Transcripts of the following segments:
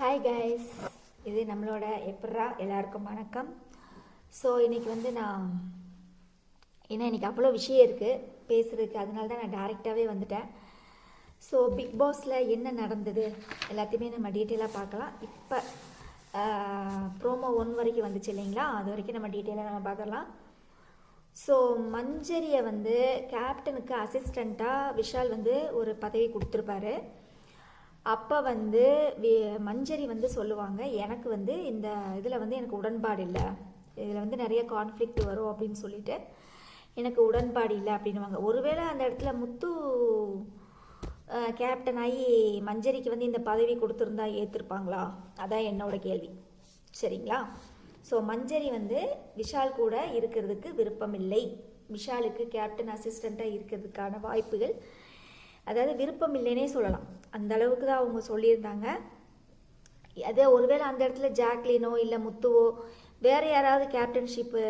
Hi guys, இது நம்மளோட எப்பட்றா எல்லாருக்கும் வணக்கம். ஸோ இன்றைக்கி நான் இன்றைக்கி அவ்வளோ விஷயம் இருக்குது பேசுகிறதுக்கு, அதனால தான் நான் டேரெக்டாகவே வந்துட்டேன். ஸோ பிக் பாஸில் என்ன நடந்தது எல்லாத்தையுமே நம்ம டீட்டெயிலாக பார்க்கலாம். இப்போ ப்ரோமோ 1 வரைக்கும் வந்துச்சு இல்லைங்களா, அது வரைக்கும் நம்ம டீட்டெயிலாக நம்ம பார்க்கலாம். ஸோ மஞ்சரியை கேப்டனுக்கு அசிஸ்டண்ட்டாக விஷால் ஒரு பதவி கொடுத்துருப்பாரு. அப்போ மஞ்சரி சொல்லுவாங்க, எனக்கு இந்த இதில் எனக்கு உடன்பாடு இல்லை, இதில் நிறைய கான்ஃப்ளிக்ட் வரும் அப்படின்னு சொல்லிட்டு எனக்கு உடன்பாடு இல்லை அப்படின்வாங்க. ஒருவேளை அந்த இடத்துல முத்து கேப்டன் ஆகி மஞ்சரிக்கு இந்த பதவி கொடுத்துருந்தா ஏற்றிருப்பாங்களா, அதான் என்னோட கேள்வி. சரிங்களா? ஸோ மஞ்சரி விஷால் கூட இருக்கிறதுக்கு விருப்பம் இல்லை. விஷாலுக்கு கேப்டன் அசிஸ்டண்ட்டாக இருக்கிறதுக்கான வாய்ப்புகள், அதாவது விருப்பம் இல்லைன்னே சொல்லலாம், அந்த அளவுக்கு தான் அவங்க சொல்லியிருந்தாங்க. அதே ஒருவேளை அந்த இடத்துல ஜாக்லினோ இல்லை முத்துவோ வேறு யாராவது கேப்டன்ஷிப்பு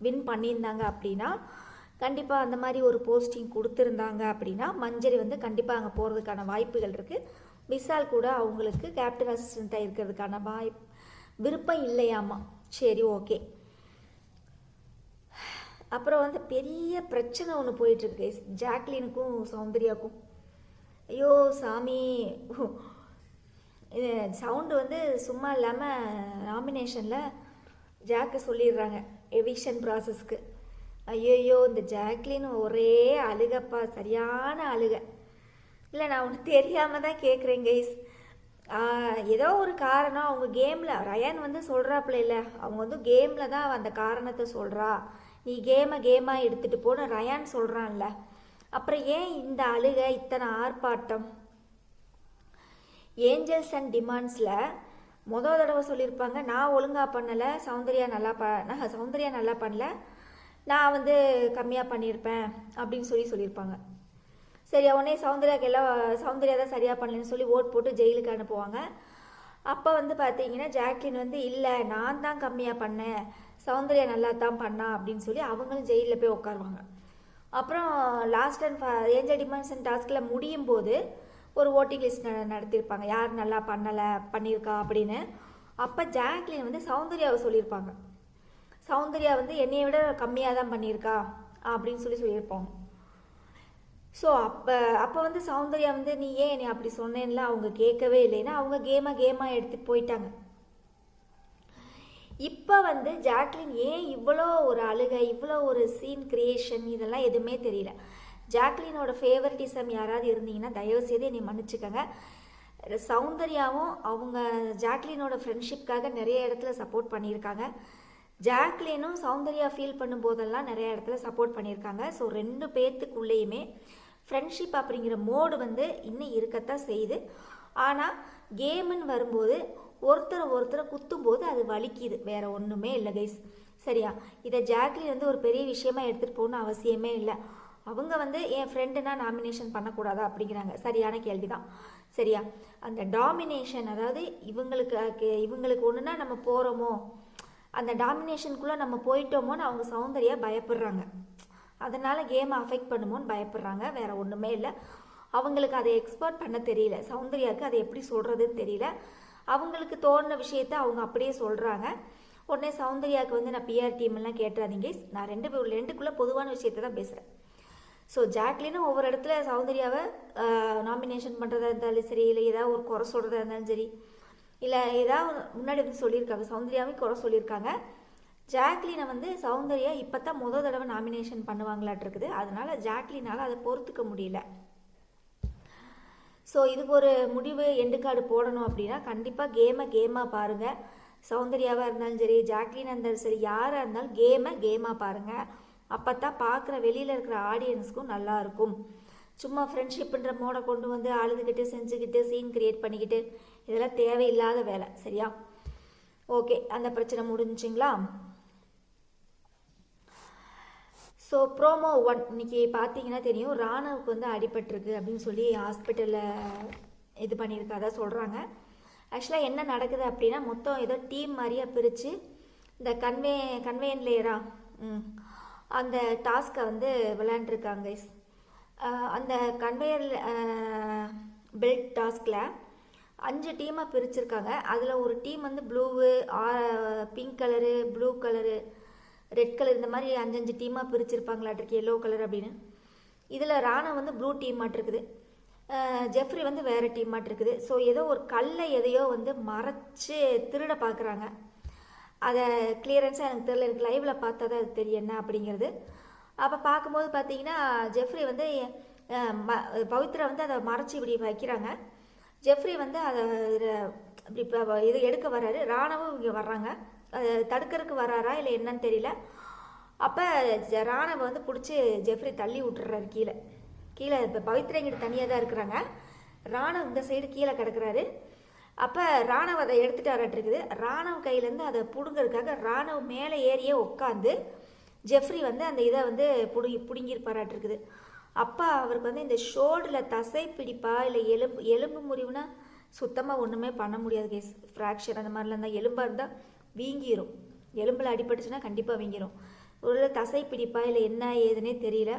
வின் பண்ணியிருந்தாங்க அப்படின்னா, கண்டிப்பாக அந்த மாதிரி ஒரு போஸ்டிங் கொடுத்துருந்தாங்க அப்படின்னா மஞ்சரி கண்டிப்பாக அங்கே போகிறதுக்கான வாய்ப்புகள் இருக்குது. விஷால் கூட அவங்களுக்கு கேப்டன் அசிஸ்டண்ட்டாக இருக்கிறதுக்கான விருப்பம் இல்லையாமா. சரி, ஓகே. அப்புறம் பெரிய பிரச்சனை ஒன்று போயிட்டுருக்கு ஜாக்லினுக்கும் சௌந்தர்யாவுக்கும். ஐயோ சாமி, சவுண்டு சும்மா இல்லாமல் நாமினேஷனில் ஜாக்கு சொல்லிடுறாங்க எவிக்ஷன் ப்ராசஸ்க்கு. ஐயோ இந்த ஜாக்லின் ஒரே அழுகப்பா, சரியான அழுக. இல்லை, நான் ஒன்று தெரியாமல் தான் கேட்குறேன் கைஸ். ஏதோ ஒரு காரணம் அவங்க கேமில் ரயான் சொல்கிறாப்புல இல்லை, அவங்க கேமில் தான் அந்த காரணத்தை சொல்கிறா, நீ கேமாக எடுத்துகிட்டு போன ரயான் சொல்கிறான்ல, அப்புறம் ஏன் இந்த அழுக, இத்தனை ஆர்ப்பாட்டம்? ஏஞ்சல்ஸ் அண்ட் டிமாண்ட்ஸில் மொதல் தடவை சொல்லியிருப்பாங்க, நான் ஒழுங்காக பண்ணலை, சௌந்தர்யா நல்லா பண்ணல, நான் கம்மியாக பண்ணியிருப்பேன் அப்படின்னு சொல்லியிருப்பாங்க. சரி, அவனே சௌந்தர்யா தான் சரியாக பண்ணலன்னு சொல்லி ஓட் போட்டு ஜெயிலுக்கு அனுப்புவாங்க. அப்போ பார்த்தீங்கன்னா ஜாக்லின் இல்லை, நான் தான் கம்மியாக பண்ணேன், சௌந்தர்யா நல்லா தான் பண்ணா அப்படின்னு சொல்லி அவங்களும் ஜெயிலில் போய் உட்காருவாங்க. அப்புறம் last and angel demands and டாஸ்கில் முடியும் போது ஒரு ஓட்டிங் லிஸ்ட் நடத்தியிருப்பாங்க, யார் நல்லா பண்ணியிருக்கா அப்படின்னு. அப்போ ஜாக்லின் சௌந்தர்யாவை சொல்லியிருப்பாங்க, சௌந்தர்யா என்னையை விட கம்மியாக தான் பண்ணியிருக்கா அப்படின்னு சொல்லியிருப்பாங்க. ஸோ அப்போ சௌந்தர்யா நீ ஏன் என்னை அப்படி சொன்னேன்ல அவங்க கேட்கவே இல்லைன்னா அவங்க கேமாக எடுத்துகிட்டு போயிட்டாங்க. இப்போ ஜாக்லின் ஏன் இவ்வளோ ஒரு அழுகை, இவ்வளோ ஒரு சீன் கிரியேஷன், இதெல்லாம் எதுவுமே தெரியல. ஜாக்லினோட ஃபேவரட்டிசம் யாராவது இருந்தீங்கன்னா தயவுசெய்து என்னை மன்னிச்சுக்கோங்க. சௌந்தர்யாவும் அவங்க ஜாக்லினோட ஃப்ரெண்ட்ஷிப்காக நிறைய இடத்துல சப்போர்ட் பண்ணியிருக்காங்க. ஜாக்லினும் சௌந்தர்யா ஃபீல் பண்ணும்போதெல்லாம் நிறைய இடத்துல சப்போர்ட் பண்ணியிருக்காங்க. ஸோ ரெண்டு பேர்த்துக்குள்ளேயுமே ஃப்ரெண்ட்ஷிப் அப்படிங்கிற மோடு இன்னும் இருக்கத்தான் செய்யுது. ஆனால் கேமுன்னு வரும்போது ஒருத்தரை குத்தும்போது அது வலிக்குது, வேற ஒன்றுமே இல்லை கைஸ். சரியா? இதை ஜாக்லின் ஒரு பெரிய விஷயமா எடுத்துகிட்டு போகணும்னு அவசியமே இல்லை. அவங்க என் ஃப்ரெண்டுனா நாமினேஷன் பண்ணக்கூடாதா அப்படிங்கிறாங்க, சரியான கேள்வி தான். சரியா? அந்த டாமினேஷன், அதாவது இவங்களுக்கு ஒன்றுனா நம்ம போகிறோமோ, அந்த டாமினேஷனுக்குள்ளே நம்ம போயிட்டோமோன்னு அவங்க சௌந்தர்யா பயப்படுறாங்க. அதனால் கேமை அஃபெக்ட் பண்ணுமோன்னு பயப்படுறாங்க, வேற ஒன்றுமே இல்லை. அவங்களுக்கு அதை எக்ஸ்போர்ட் பண்ண தெரியல, சௌந்தர்யாவுக்கு அதை எப்படி சொல்கிறதுன்னு தெரியல. அவங்களுக்கு தோணுன விஷயத்த அவங்க அப்படியே சொல்கிறாங்க. உடனே சௌந்தர்யாவுக்கு நான் பிஆர் டீம்லாம் கேட்டுறாதீங்க, நான் ரெண்டுக்குள்ளே பொதுவான விஷயத்த தான் பேசுகிறேன். ஸோ ஜாக்லினும் ஒவ்வொரு இடத்துல சௌந்தர்யாவை நாமினேஷன் பண்ணுறதா இருந்தாலும் சரி, இல்லை ஏதாவது ஒரு குறை சொல்கிறதா இருந்தாலும் சரி, இல்லை ஏதாவது முன்னாடி சொல்லியிருக்காங்க, சௌந்தர்யாவே குறை சொல்லியிருக்காங்க. ஜாக்லினை சௌந்தர்யா இப்போ தான் முதல் தடவை நாமினேஷன் பண்ணுவாங்களாட்டு இருக்குது. அதனால் ஜாக்லினால் அதை பொறுத்துக்க முடியல. ஸோ இதுக்கு ஒரு முடிவு எண்டு கார்டு போடணும் அப்படின்னா கண்டிப்பாக கேமாக பாருங்கள். சௌந்தர்யாவாக இருந்தாலும் சரி, ஜாக்லினாக இருந்தாலும் சரி, யாராக இருந்தாலும் கேமாக பாருங்கள். அப்போ தான் பார்க்குற வெளியில் இருக்கிற ஆடியன்ஸுக்கும் நல்லாயிருக்கும். சும்மா ஃப்ரெண்ட்ஷிப்புன்ற மோடை கொண்டு அழுதுகிட்டு செஞ்சுக்கிட்டு சீன் கிரியேட் பண்ணிக்கிட்டு இதெல்லாம் தேவையில்லாத வேலை. சரியா? ஓகே, அந்த பிரச்சனை முடிஞ்சுங்களா? ஸோ ப்ரோமோ 1 இன்னைக்கு பார்த்தீங்கன்னா தெரியும், ராணுவுக்கு அடிபட்டிருக்கு அப்படின்னு சொல்லி ஹாஸ்பிட்டலில் இது பண்ணியிருக்காதா சொல்கிறாங்க. ஆக்சுவலாக என்ன நடக்குது அப்படின்னா, மொத்தம் ஏதோ டீம் மாதிரியாக பிரித்து இந்த கன்வேயன் லேயரா அந்த டாஸ்க்கை விளையாண்டுருக்காங்க. அந்த கன்வேயர் பெல்ட் டாஸ்கில் 5 டீமாக பிரிச்சிருக்காங்க. அதில் ஒரு டீம் வந்து blue, pink colour, blue colour, red colour, இந்த மாதிரி 5 டீமாக பிரிச்சிருப்பாங்களாட்டிருக்கு, எல்லோ கலர் அப்படின்னு. இதில் ராணா வந்து ப்ளூ டீம் மாட்டிருக்குது, ஜெஃப்ரி வந்து வேறு டீம் மாட்டிருக்குது. ஸோ ஏதோ ஒரு கல்லை எதையோ வந்து மறைச்சி திருட பார்க்குறாங்க. அதை கிளியரன்ஸாக எனக்கு தெரியல, எனக்கு லைவில் பார்த்தா தான் அது தெரியும் என்ன அப்படிங்கிறது. அப்போ பார்க்கும்போது பார்த்தீங்கன்னா ஜெஃப்ரி வந்து பவித்ரா வந்து அதை மறைச்சி இப்படி வைக்கிறாங்க. ஜெஃப்ரி வந்து அதை இப்படி இது எடுக்க வர்றாரு. ராணவும் இங்கே வர்றாங்க, தடுக்கிறதுக்கு வர்றாரா இல்லை என்னன்னு தெரியல. அப்போ ராணவை வந்து பிடிச்சி ஜெஃப்ரி தள்ளி விட்டுறாரு கீழே. இப்போ பவித்ரா இங்கிட்ட தனியாக தான் இருக்கிறாங்க, ராணவ் இந்த சைடு கீழே கிடக்குறாரு. அப்போ ராணவ் அதை எடுத்துகிட்டு வரட்டுருக்குது. ராணவ் கையிலேருந்து அதை பிடுங்கிறதுக்காக ராணவ் மேலே ஏறியே உட்காந்து ஜெஃப்ரி வந்து அந்த இதை வந்து பிடுங்கிருப்பாராட்டிருக்குது. அப்போ அவருக்கு வந்து இந்த ஷோல்டரில் தசை பிடிப்பா இல்லை எலும்பு முறிவுனா சுத்தமாக ஒன்றுமே பண்ண முடியாது கேஸ். ஃப்ராக்சர் அந்த மாதிரிலாம் இருந்தால், எலும்பாக இருந்தால் வீங்கிரும், எலும்பில் அடிபட்டுச்சுன்னா கண்டிப்பாக வீங்கிரும். ஒரு தசை பிடிப்பா இல்லை என்ன ஏதுன்னே தெரியல.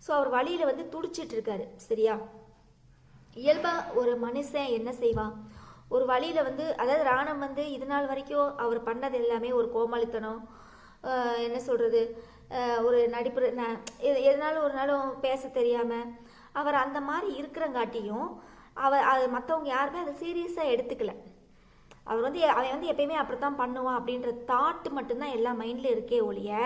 ஸோ அவர் வழியில் வந்து துடிச்சிட்டு இருக்காரு. சரியா, இயல்பாக ஒரு மனுஷன் என்ன செய்வான், ஒரு வழியில் வந்து, அதாவது ராணம் வந்து இது நாள் வரைக்கும் அவர் பண்ணது எல்லாமே ஒரு கோமாளித்தனம், என்ன சொல்கிறது, ஒரு நடிப்பு, எதனாலும் ஒரு நாளும் பேச தெரியாமல் அவர் அந்த மாதிரி இருக்கிறங்காட்டியும் அது மற்றவங்க யாருமே அதை சீரியஸாக எடுத்துக்கல. அவன் வந்து எப்பயுமே அப்படித்தான் பண்ணுவான் அப்படின்ற தாட்டு மட்டும்தான் எல்லா மைண்டில் இருக்கே ஒழிய,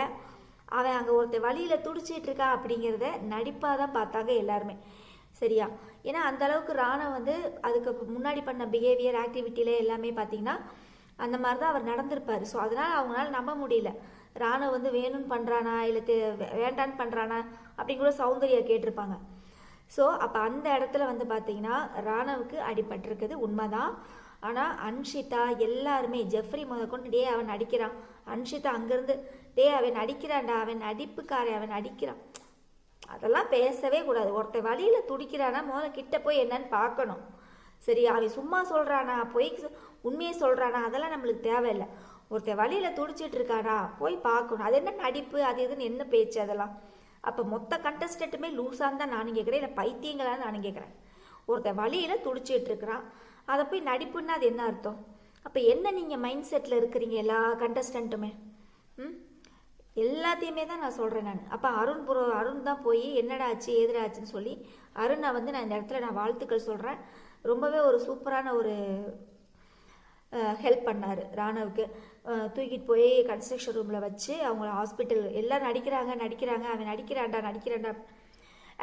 அவன் அங்கே ஒருத்தர் வழியில் துடிச்சிட்டு இருக்கா அப்படிங்கிறத நடிப்பாக தான் பார்த்தாங்க எல்லாருமே. சரியா, ஏன்னா அந்த அளவுக்கு ராணா வந்து அதுக்கு முன்னாடி பண்ண பிஹேவியர் ஆக்டிவிட்டியில எல்லாமே பார்த்தீங்கன்னா அந்த மாதிரி தான் அவர் நடந்திருப்பார். ஸோ அதனால் அவங்களால நம்ப முடியல, ராணா வந்து வேணும்னு பண்ணுறானா இல்லை வேண்டான்னு பண்ணுறானா அப்படின்னு கூட சௌந்தர்யா கேட்டிருப்பாங்க. ஸோ அப்போ அந்த இடத்துல வந்து பார்த்தீங்கன்னா ராணாவுக்கு அடிபட்டிருக்குது உண்மைதான். ஆனால் அன்ஷிதா எல்லாருமே, ஜெஃப்ரி முதற்கொண்டு டே அவன் நடிக்கிறான், அன்ஷிதா அங்கேருந்து டே அவன் நடிக்கிறான்டா, அவன் நடிப்புக்காரன், அவன் நடிக்கிறான், அதெல்லாம் பேசவே கூடாது. ஒருத்தர் வழியில் துடிக்கிறானா முதல்ல கிட்ட போய் என்னன்னு பார்க்கணும். சரி, அவன் சும்மா சொல்கிறானா, போய் உண்மையை சொல்கிறானா, அதெல்லாம் நம்மளுக்கு தேவையில்லை. ஒருத்தர் வழியில் துடிச்சிட்டு இருக்கானா போய் பார்க்கணும். அது என்ன நடிப்பு, அது எதுன்னு என்ன பேச்சு அதெல்லாம். அப்போ மொத்த கண்டஸ்டண்ட்டுமே லூஸான்னு தான் நானும் கேட்குறேன், இல்லை பைத்தியங்களான்னு நானும் கேட்குறேன். ஒருத்தர் வழியில் துடிச்சிட்டு இருக்கிறான், அதை போய் நடிப்புன்னா அது என்ன அர்த்தம்? அப்போ என்ன நீங்கள் மைண்ட் செட்டில் இருக்கிறீங்க எல்லா கண்டஸ்டண்ட்டுமே? எல்லாத்தையுமே தான் நான் சொல்கிறேன் நான். அப்போ அருண் தான் போய் என்னடா ஆச்சு ஏதுடா ஆச்சுன்னு சொல்லி அருணை வந்து நான் இந்த இடத்துல நான் வாழ்த்துக்கள் சொல்கிறேன். ரொம்பவே ஒரு சூப்பரான ஒரு ஹெல்ப் பண்ணார் ராணவுக்கு. தூக்கிட்டு போய் கன்ஸ்ட்ரக்ஷன் ரூமில் வச்சு அவங்கள ஹாஸ்பிட்டல் எல்லாம் நடிக்கிறாங்க அவன் நடிக்கிறான்டா.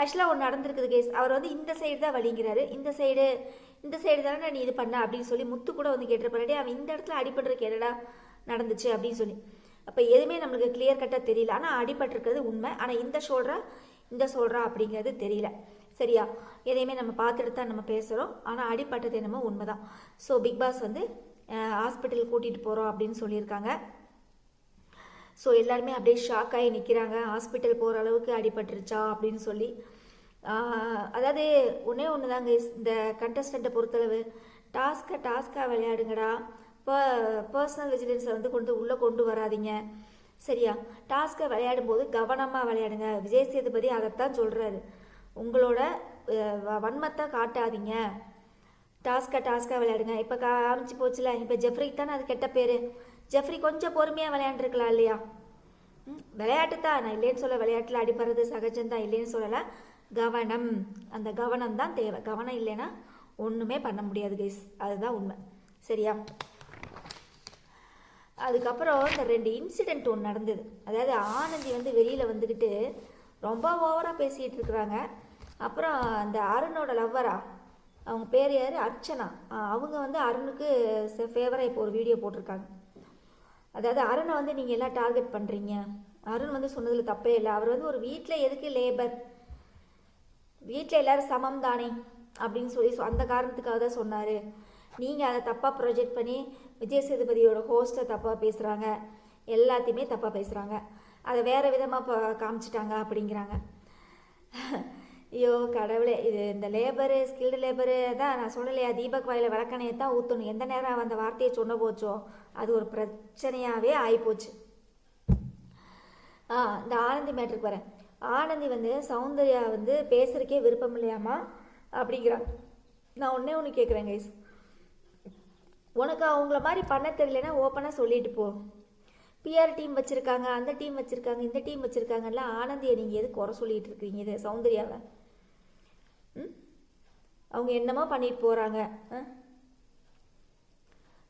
ஆக்சுவலாக ஒன்று நடந்திருக்குது கேஸ். அவர் வந்து இந்த சைடு தான் வலிங்கிறாரு, இந்த சைடு தானே நீ இது பண்ண அப்படின்னு சொல்லி முத்து கூட வந்து கேட்டிருப்பாரு, அவன் இந்த இடத்துல அடிபட்டிருக்கு என்னடா நடந்துச்சு அப்படின்னு சொல்லி. அப்போ எதுவுமே நம்மளுக்கு கிளியர் கட்டாக தெரியல. ஆனால் அடிபட்டிருக்கிறது உண்மை, ஆனால் இந்த சொல்கிறா அப்படிங்கிறது தெரியல. சரியா, எதையுமே நம்ம பார்த்துட்டு தான் நம்ம பேசுகிறோம், ஆனால் அடிபட்டது என்னமோ உண்மை தான். ஸோ பிக் பாஸ் வந்து ஹாஸ்பிட்டல் கூட்டிகிட்டு போகிறோம் அப்படின்னு சொல்லியிருக்காங்க. ஸோ எல்லாருமே அப்படியே ஷாக் ஆகி நிற்கிறாங்க, ஹாஸ்பிட்டல் போகிற அளவுக்கு அடிபட்டுருச்சா அப்படின்னு சொல்லி. அதாவது ஒன்று தாங்க, இந்த கண்டஸ்டண்ட்டை பொறுத்தளவு டாஸ்காக விளையாடுங்கடா, இப்போ பர்சனல் விஜிலன்ஸை வந்து உள்ளே கொண்டு வராதிங்க. சரியா, டாஸ்க்கை விளையாடும் போது கவனமாக விளையாடுங்க. விஜய் சேதுபதி அதைத்தான் சொல்கிறாரு, உங்களோட வன்மத்தை காட்டாதீங்க, டாஸ்காக விளையாடுங்க. இப்போ காமிச்சு போச்சுல, இப்போ ஜெஃப்ரிக்கு தானே அது கெட்ட பேர். ஜெஃப்ரி கொஞ்சம் பொறுமையாக விளையாண்டுருக்கலாம் இல்லையா? விளையாட்டு தான், நான் இல்லைன்னு சொல்ல, விளையாட்டில் அடிபடுறது சகஜம்தான், இல்லைன்னு சொல்லலை. கவனம், அந்த கவனம் தான் தேவை. கவனம் இல்லைன்னா ஒன்றுமே பண்ண முடியாது கைஸ், அதுதான் உண்மை. சரியா, அதுக்கப்புறம் இந்த 2 இன்சிடெண்ட் ஒன்று நடந்தது. அதாவது ஆனந்தி வந்து வெளியில் வந்துக்கிட்டு ரொம்ப ஓவராக பேசிகிட்டு இருக்கிறாங்க. அப்புறம் அந்த அருணோட லவ்வரா, அவங்க பேர் யார், அர்ச்சனா, அவங்க வந்து அருணுக்கு ஃபேவராக இப்போ ஒரு வீடியோ போட்டிருக்காங்க. அதாவது அருணை வந்து நீங்கள் எல்லாம் டார்கெட் பண்ணுறீங்க, அருண் வந்து சொன்னதில் தப்பே இல்லை, அவர் வந்து ஒரு வீட்டில் எதுக்கு லேபர், வீட்டில் எல்லோரும் சமம் தானே அப்படின்னு சொல்லி அந்த காரணத்துக்காக தான் சொன்னார். நீங்கள் அதை தப்பாக ப்ரொஜெக்ட் பண்ணி விஜய் சேதுபதியோட ஹோஸ்ட்டை தப்பாக பேசுகிறாங்க, எல்லாத்தையுமே தப்பாக பேசுகிறாங்க, அதை வேறு விதமாக காமிச்சிட்டாங்க அப்படிங்கிறாங்க. ஐயோ கடவுளே, இது இந்த லேபரு ஸ்கில்டு லேபரு தான் நான் சொல்லலையா, தீபக் வாயில் விளக்கணையை தான் ஊற்றணும். எந்த நேரம் அந்த வார்த்தையை சொன்ன போச்சோ அது ஒரு பிரச்சனையாகவே ஆகிப்போச்சு. இந்த ஆனந்தி மேட்ருக்கு வரேன். ஆனந்தி வந்து சௌந்தர்யா வந்து பேசுறதுக்கே விருப்பம் இல்லையாமா அப்படிங்கிறாங்க. நான் ஒன்று கேட்குறேன் கைஸ், உனக்கு அவங்கள மாதிரி பண்ண தெரியலனா ஓப்பனாக சொல்லிட்டு போ. பிஆர் டீம் வச்சுருக்காங்க, அந்த டீம் வச்சுருக்காங்க, இந்த டீம் வச்சுருக்காங்கல்ல, ஆனந்தியை நீங்கள் எது குறை சொல்லிகிட்டு இருக்கிறீங்க? இது சௌந்தர்யாவை அவங்க என்னமோ பண்ணிட்டு போகிறாங்க.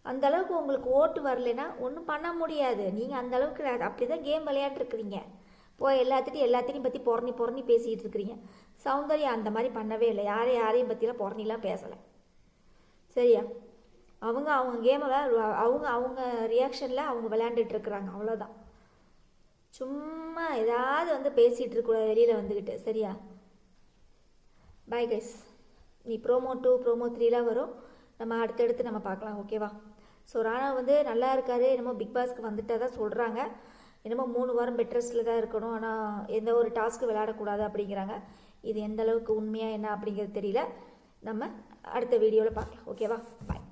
அந்தளவுக்கு உங்களுக்கு ஓட்டு வரலைன்னா ஒன்றும் பண்ண முடியாது. நீங்கள் அந்தளவுக்கு அப்படி தான் கேம் விளையாண்டுருக்குறீங்க. எல்லாத்தையும் பற்றி புறணி பேசிகிட்டு இருக்கிறீங்க. சௌந்தர்யா அந்த மாதிரி பண்ணவே இல்லை. யாரையும் பற்றிலாம் புறணிலாம் பேசலை. சரியா? அவங்க கேமை அவங்க ரியாக்ஷனில் அவங்க விளையாண்டுட்டுருக்குறாங்க, அவ்வளோதான். சும்மா ஏதாவது பேசிகிட்டு இருக்கக்கூடாது வெளியில் வந்துக்கிட்டு. சரியா? Bye guys. நீ ப்ரோமோ 2 ப்ரோமோ 3லாம் வரும், நம்ம அடுத்தடுத்து நம்ம பார்க்கலாம். ஓகேவா? ஸோ ராணா நல்லா இருக்காரு. என்னமோ பிக் பாஸ்க்கு வந்துட்டால் தான் சொல்கிறாங்க. என்னமோ 3 வாரம் பெட் ரெஸ்ட்டில் தான் இருக்கணும், ஆனால் எந்த ஒரு டாஸ்க்கு விளையாடக்கூடாது அப்படிங்கிறாங்க. இது எந்த அளவுக்கு உண்மையாக என்ன அப்படிங்கிறது தெரியல. நம்ம அடுத்த வீடியோவில் பார்க்கலாம். ஓகேவா? பாய்.